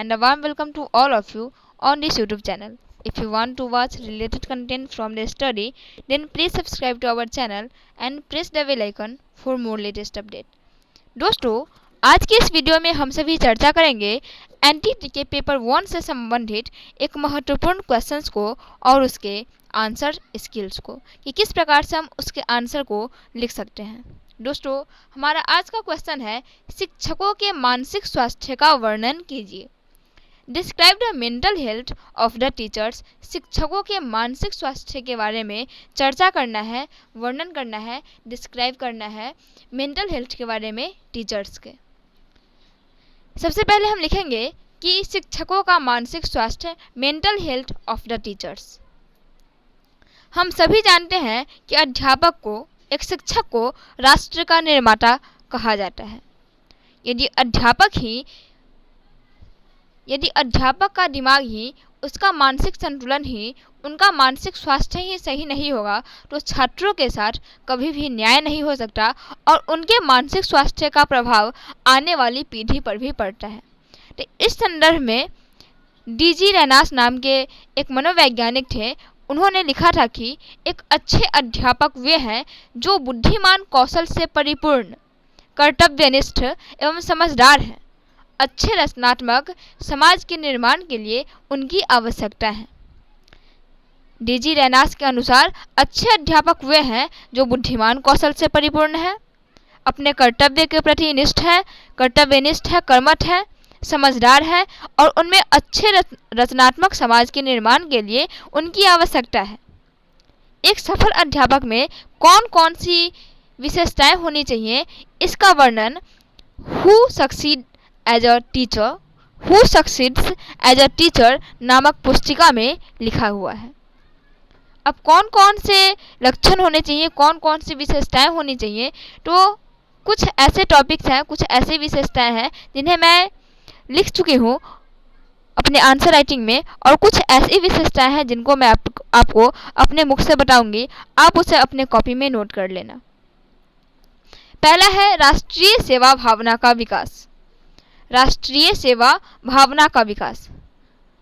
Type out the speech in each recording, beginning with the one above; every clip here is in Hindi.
and a warm welcome to all of you on this YouTube channel. If you want to watch related content from the study, then please subscribe to our channel and press the bell icon for more latest update. दोस्तों, आज की इस वीडियो में हम सभी चर्चा करेंगे एनटीटी के पेपर 1 से संबंधित एक महत्वपूर्ण क्वेश्चंस को और उसके आंसर स्किल्स को कि किस प्रकार से हम उसके आंसर को लिख सकते हैं। दोस्तों, हमारा आज का क्वेश्चन है, शिक्षकों के मानसिक स्वास्थ्य का वर्णन कीजिए। Describe the mental health of the teachers. शिक्षकों के मानसिक स्वास्थ्य के बारे में चर्चा करना है, वर्णन करना है, डिस्क्राइब करना है मेंटल हेल्थ के बारे में टीचर्स के। सबसे पहले हम लिखेंगे कि शिक्षकों का मानसिक स्वास्थ्य, mental health of the teachers. हम सभी जानते हैं कि अध्यापक को, एक शिक्षक को राष्ट्र का निर्माता कहा जाता है। यदि अध्यापक का दिमाग ही, उसका मानसिक संतुलन ही, उनका मानसिक स्वास्थ्य ही सही नहीं होगा तो छात्रों के साथ कभी भी न्याय नहीं हो सकता और उनके मानसिक स्वास्थ्य का प्रभाव आने वाली पीढ़ी पर भी पड़ता है। तो इस संदर्भ में डीजी रेनास नाम के एक मनोवैज्ञानिक थे। उन्होंने लिखा था कि एक अच्छे अध्यापक वे हैं जो बुद्धिमान, कौशल से परिपूर्ण, कर्तव्यनिष्ठ एवं समझदार हैं। अच्छे रचनात्मक समाज के निर्माण के लिए उनकी आवश्यकता है। डीजी रेनास के अनुसार अच्छे अध्यापक वे हैं जो बुद्धिमान, कौशल से परिपूर्ण है, अपने कर्तव्य के प्रति निष्ठ है, कर्तव्यनिष्ठ है, कर्मठ है, समझदार है और उनमें अच्छे रचनात्मक समाज के निर्माण के लिए उनकी आवश्यकता है। एक सफल अध्यापक में कौन कौन सी विशेषताएं होनी चाहिए, इसका वर्णन who succeeds as a teacher नामक पुस्तिका में लिखा हुआ है। अब कौन कौन से लक्षण होने चाहिए, कौन कौन सी विशेषताएं होनी चाहिए, तो कुछ ऐसे टॉपिक्स हैं, कुछ ऐसी विशेषताएं हैं जिन्हें मैं लिख चुकी हूँ अपने आंसर राइटिंग में, और कुछ ऐसी विशेषताएं हैं जिनको मैं आपको अपने मुख से बताऊंगी। आप उसे अपने कॉपी में नोट कर लेना। पहला है राष्ट्रीय सेवा भावना का विकास। राष्ट्रीय सेवा भावना का विकास।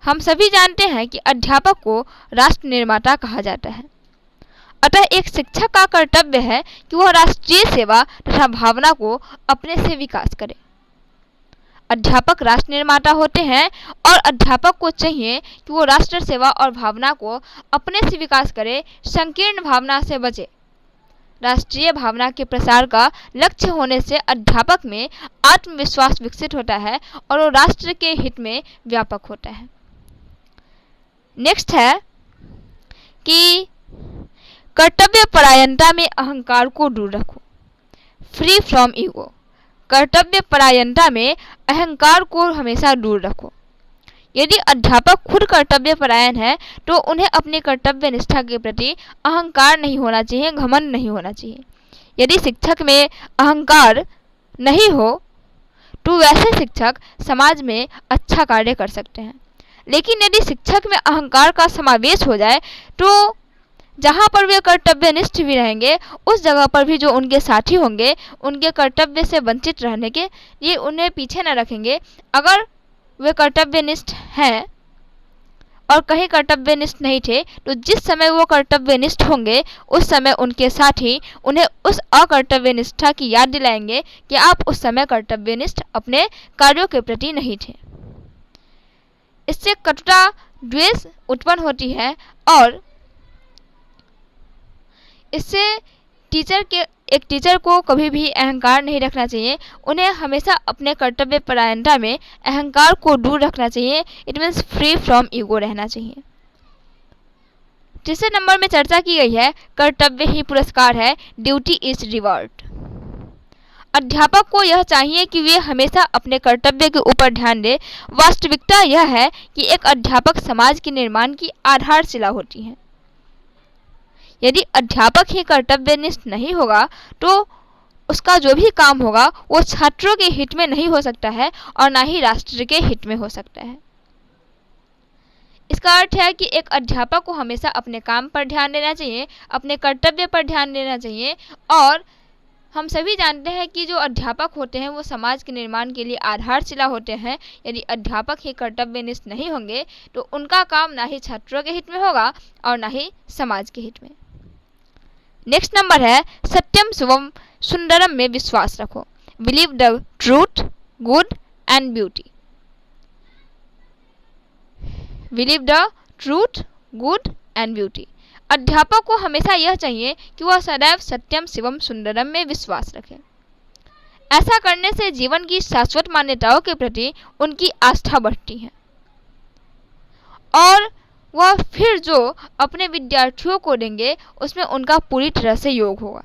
हम सभी जानते हैं कि अध्यापक को राष्ट्र निर्माता कहा जाता है। अतः एक शिक्षक का कर्तव्य है कि वह राष्ट्रीय सेवा तथा भावना को अपने से विकास करे। अध्यापक राष्ट्र निर्माता होते हैं और अध्यापक को चाहिए कि वो राष्ट्र सेवा और भावना को अपने से विकास करे, संकीर्ण भावना से बचे। राष्ट्रीय भावना के प्रसार का लक्ष्य होने से अध्यापक में आत्मविश्वास विकसित होता है और वो राष्ट्र के हित में व्यापक होता है। नेक्स्ट है कि कर्तव्य परायणता में अहंकार को दूर रखो। Free from ego. कर्तव्य परायणता में अहंकार को हमेशा दूर रखो। यदि अध्यापक खुद कर्तव्य परायण है तो उन्हें अपनी कर्तव्य निष्ठा के प्रति अहंकार नहीं होना चाहिए, घमंड नहीं होना चाहिए। यदि शिक्षक में अहंकार नहीं हो तो वैसे शिक्षक समाज में अच्छा कार्य कर सकते हैं। लेकिन यदि शिक्षक में अहंकार का समावेश हो जाए तो जहाँ पर वे कर्तव्यनिष्ठ भी रहेंगे, उस जगह पर भी जो उनके साथी होंगे उनके कर्तव्य से वंचित रहने के लिए उन्हें पीछे न रखेंगे। अगर वे कर्तव्यनिष्ठ हैं और कहीं कर्तव्यनिष्ठ नहीं थे तो जिस समय वो कर्तव्यनिष्ठ होंगे उस समय उनके साथी उन्हें उस अकर्तव्यनिष्ठा की याद दिलाएंगे कि आप उस समय कर्तव्यनिष्ठ अपने कार्यों के प्रति नहीं थे। इससे कटुता, द्वेष उत्पन्न होती है और इससे एक टीचर को कभी भी अहंकार नहीं रखना चाहिए। उन्हें हमेशा अपने कर्तव्य परायणता में अहंकार को दूर रखना चाहिए। It means free from ego रहना चाहिए। तीसरे नंबर में चर्चा की गई है कर्तव्य ही पुरस्कार है, ड्यूटी इज रिवॉर्ड। अध्यापक को यह चाहिए कि वे हमेशा अपने कर्तव्य के ऊपर ध्यान दे। वास्तविकता यह है कि एक अध्यापक समाज के निर्माण की आधारशिला होती है। यदि अध्यापक ही कर्तव्यनिष्ठ नहीं होगा तो उसका जो भी काम होगा वो छात्रों के हित में नहीं हो सकता है और ना ही राष्ट्र के हित में हो सकता है। इसका अर्थ है कि एक अध्यापक को हमेशा अपने काम पर ध्यान देना चाहिए, अपने कर्तव्य पर ध्यान देना चाहिए और हम सभी जानते हैं कि जो अध्यापक होते हैं वो समाज के निर्माण के लिए आधारशिला होते हैं। यदि अध्यापक ही कर्तव्यनिष्ठ नहीं होंगे तो उनका काम ना ही छात्रों के हित में होगा और ना ही समाज के हित में। नेक्स्ट नंबर है सत्यम शिवम सुंदरम में विश्वास रखो। Believe the truth, good and beauty. Believe the truth, good and beauty. अध्यापक को हमेशा यह चाहिए कि वह सदैव सत्यम शिवम सुंदरम में विश्वास रखे। ऐसा करने से जीवन की शाश्वत मान्यताओं के प्रति उनकी आस्था बढ़ती है और वह फिर जो अपने विद्यार्थियों को देंगे उसमें उनका पूरी तरह से योग होगा।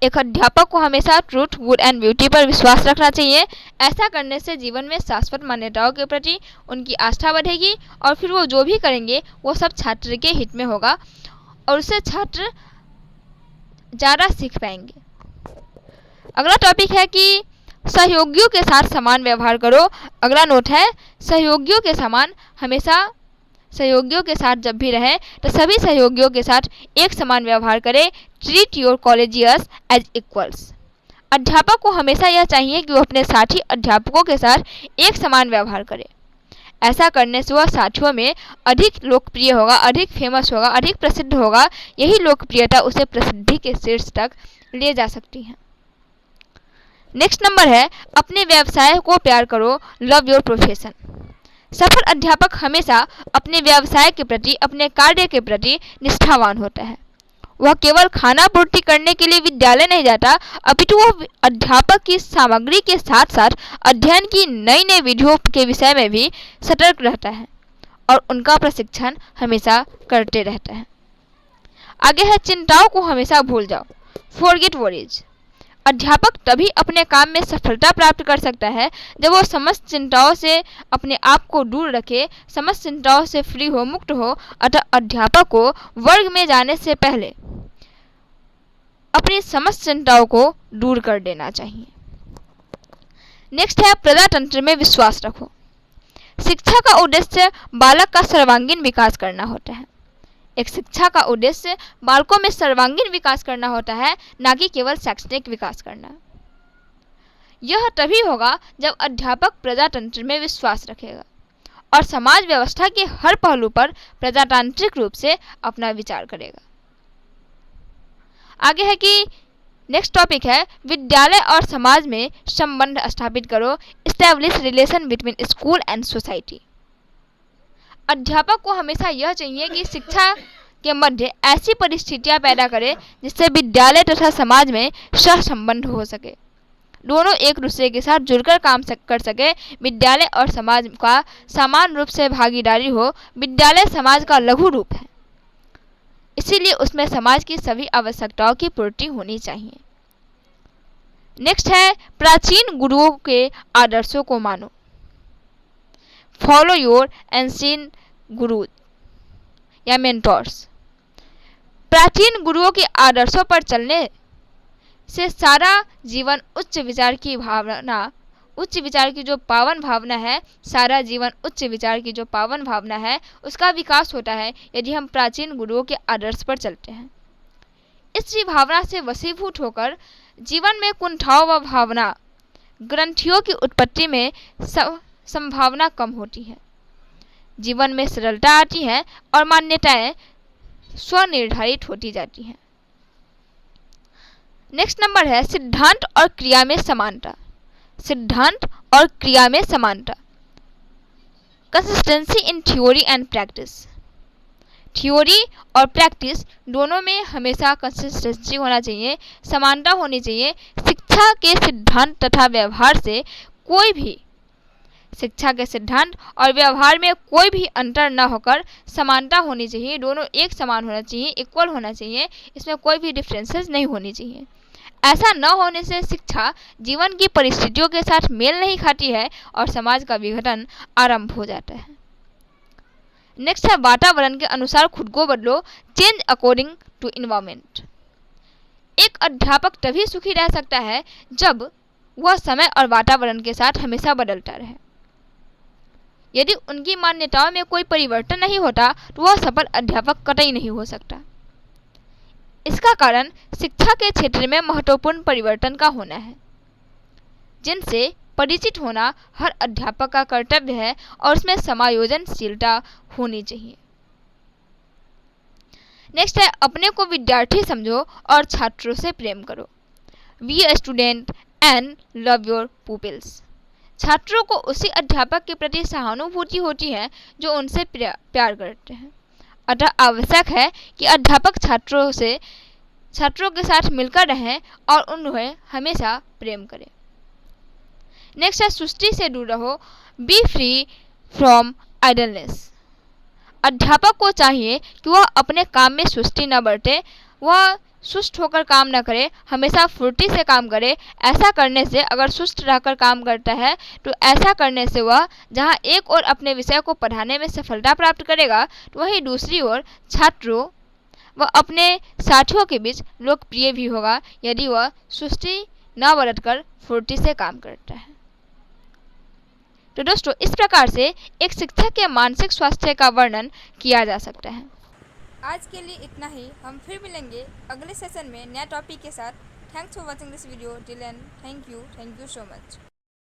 एक अध्यापक को हमेशा ट्रूथ, गुड एंड ब्यूटी पर विश्वास रखना चाहिए। ऐसा करने से जीवन में शाश्वत मान्यताओं के प्रति उनकी आस्था बढ़ेगी और फिर वो जो भी करेंगे वो सब छात्र के हित में होगा और उससे छात्र ज़्यादा सीख पाएंगे। अगला टॉपिक है कि सहयोगियों के साथ समान व्यवहार करो। अगला नोट है सहयोगियों के समान हमेशा सहयोगियों के साथ जब भी रहें तो सभी सहयोगियों के साथ एक समान व्यवहार करें। Treat your colleagues as equals. अध्यापक को हमेशा यह चाहिए कि वो अपने साथी अध्यापकों के साथ एक समान व्यवहार करे। ऐसा करने से वह साथियों में अधिक लोकप्रिय होगा, अधिक फेमस होगा, अधिक प्रसिद्ध होगा। यही लोकप्रियता उसे प्रसिद्धि के शीर्ष तक ले जा सकती है। नेक्स्ट नंबर है अपने व्यवसाय को प्यार करो। Love your profession. सफल अध्यापक हमेशा अपने व्यवसाय के प्रति, अपने कार्य के प्रति निष्ठावान होता है। वह केवल खाना पूर्ति करने के लिए विद्यालय नहीं जाता, अपितु वह अध्यापक की सामग्री के साथ साथ अध्ययन की नई नई विधियों के विषय में भी सतर्क रहता है और उनका प्रशिक्षण हमेशा करते रहता है। आगे है चिंताओं को हमेशा भूल जाओ। Forget worries. अध्यापक तभी अपने काम में सफलता प्राप्त कर सकता है जब वो समस्त चिंताओं से अपने आप को दूर रखे, समस्त चिंताओं से फ्री हो, मुक्त हो। अतः अध्यापक को वर्ग में जाने से पहले अपनी समस्त चिंताओं को दूर कर देना चाहिए। नेक्स्ट है प्रजातंत्र में विश्वास रखो। शिक्षा का उद्देश्य बालक का सर्वांगीण विकास करना होता है। एक शिक्षा का उद्देश्य बालकों में सर्वांगीण विकास करना होता है, ना कि केवल शैक्षणिक विकास करना। यह तभी होगा जब अध्यापक प्रजातंत्र में विश्वास रखेगा और समाज व्यवस्था के हर पहलू पर प्रजातांत्रिक रूप से अपना विचार करेगा। आगे है कि नेक्स्ट टॉपिक है विद्यालय और समाज में संबंध स्थापित करो। Establish relation between school and society. अध्यापक को हमेशा यह चाहिए कि शिक्षा के मध्य ऐसी परिस्थितियां पैदा करे जिससे विद्यालय तथा समाज में सहसंबंध हो सके, दोनों एक दूसरे के साथ जुड़कर काम कर सके। विद्यालय और समाज का समान रूप से भागीदारी हो। विद्यालय समाज का लघु रूप है, इसीलिए उसमें समाज की सभी आवश्यकताओं की पूर्ति होनी चाहिए। नेक्स्ट है प्राचीन गुरुओं के आदर्शों को मानो। फॉलो योर एंशिएंट गुरु या मेंटोर्स। प्राचीन गुरुओं के आदर्शों पर चलने से सारा जीवन उच्च विचार की भावना, उच्च विचार की जो पावन भावना है, सारा जीवन उच्च विचार की जो पावन भावना है उसका विकास होता है यदि हम प्राचीन गुरुओं के आदर्श पर चलते हैं। इसी भावना से वशीभूत होकर जीवन में कुंठाओं व भावना ग्रंथियों की उत्पत्ति में संभावना कम होती है। जीवन में सरलता आती है और मान्यताएं स्वनिर्धारित होती जाती हैं। नेक्स्ट नंबर है सिद्धांत और क्रिया में समानता। सिद्धांत और क्रिया में समानता। Consistency in theory and practice. Theory और प्रैक्टिस दोनों में हमेशा कंसिस्टेंसी होना चाहिए, समानता होनी चाहिए। शिक्षा के सिद्धांत तथा व्यवहार से कोई भी, शिक्षा के सिद्धांत और व्यवहार में कोई भी अंतर न होकर समानता होनी चाहिए। दोनों एक समान होना चाहिए, इक्वल होना चाहिए, इसमें कोई भी डिफरेंसेस नहीं होनी चाहिए। ऐसा न होने से शिक्षा जीवन की परिस्थितियों के साथ मेल नहीं खाती है और समाज का विघटन आरंभ हो जाता है। नेक्स्ट है वातावरण के अनुसार खुद को बदलो। Change according to environment. एक अध्यापक तभी सुखी रह सकता है जब वह समय और वातावरण के साथ हमेशा बदलता रहे। यदि उनकी मान्यताओं में कोई परिवर्तन नहीं होता तो वह सफल अध्यापक कतई नहीं हो सकता। एक अध्यापक को हमेशा यह चाहिए कि वह अपने समय और वातावरण के साथ हमेशा बदलता रहे। यदि उनकी मान्यताओं में कोई परिवर्तन नहीं होता तो वह सफल अध्यापक कतई नहीं हो सकता। एक अध्यापक को हमेशा यह चाहिए कि वह अपने समय और वातावरण के साथ हमेशा बदलता रहे। यदि उनकी मान्यताओं में कोई परिवर्तन नहीं होता तो वह सफल अध्यापक कतई नहीं हो सकता। इसका कारण शिक्षा के क्षेत्र में महत्वपूर्ण परिवर्तन का होना है, जिनसे परिचित होना हर अध्यापक का कर्तव्य है और इसमें समायोजनशीलता होनी चाहिए। नेक्स्ट है, अपने को विद्यार्थी समझो और छात्रों से प्रेम करो। Be a student and love your pupils. छात्रों को उसी अध्यापक के प्रति सहानुभूति होती है जो उनसे प्यार करते हैं। अतः आवश्यक है कि अध्यापक छात्रों के साथ मिलकर रहें और उन्हें हमेशा प्रेम करें। नेक्स्ट है, सुस्ती से दूर रहो। B free from idleness. अध्यापक को चाहिए कि वह अपने काम में सुस्ती न बरते, वह सुस्त होकर काम न करे, हमेशा फुर्ती से काम करे। ऐसा करने से, अगर सुस्त रहकर काम करता है तो ऐसा करने से वह जहां एक ओर अपने विषय को पढ़ाने में सफलता प्राप्त करेगा, तो वहीं दूसरी ओर छात्रों व अपने साथियों के बीच लोकप्रिय भी होगा, यदि वह सुस्ती न बरतकर फुर्ती से काम करता है। तो दोस्तों, इस प्रकार से एक शिक्षक के मानसिक स्वास्थ्य का वर्णन किया जा सकता है। आज के लिए इतना ही। हम फिर मिलेंगे अगले सेशन में नया टॉपिक के साथ। Thanks for watching this video till and thank you so much.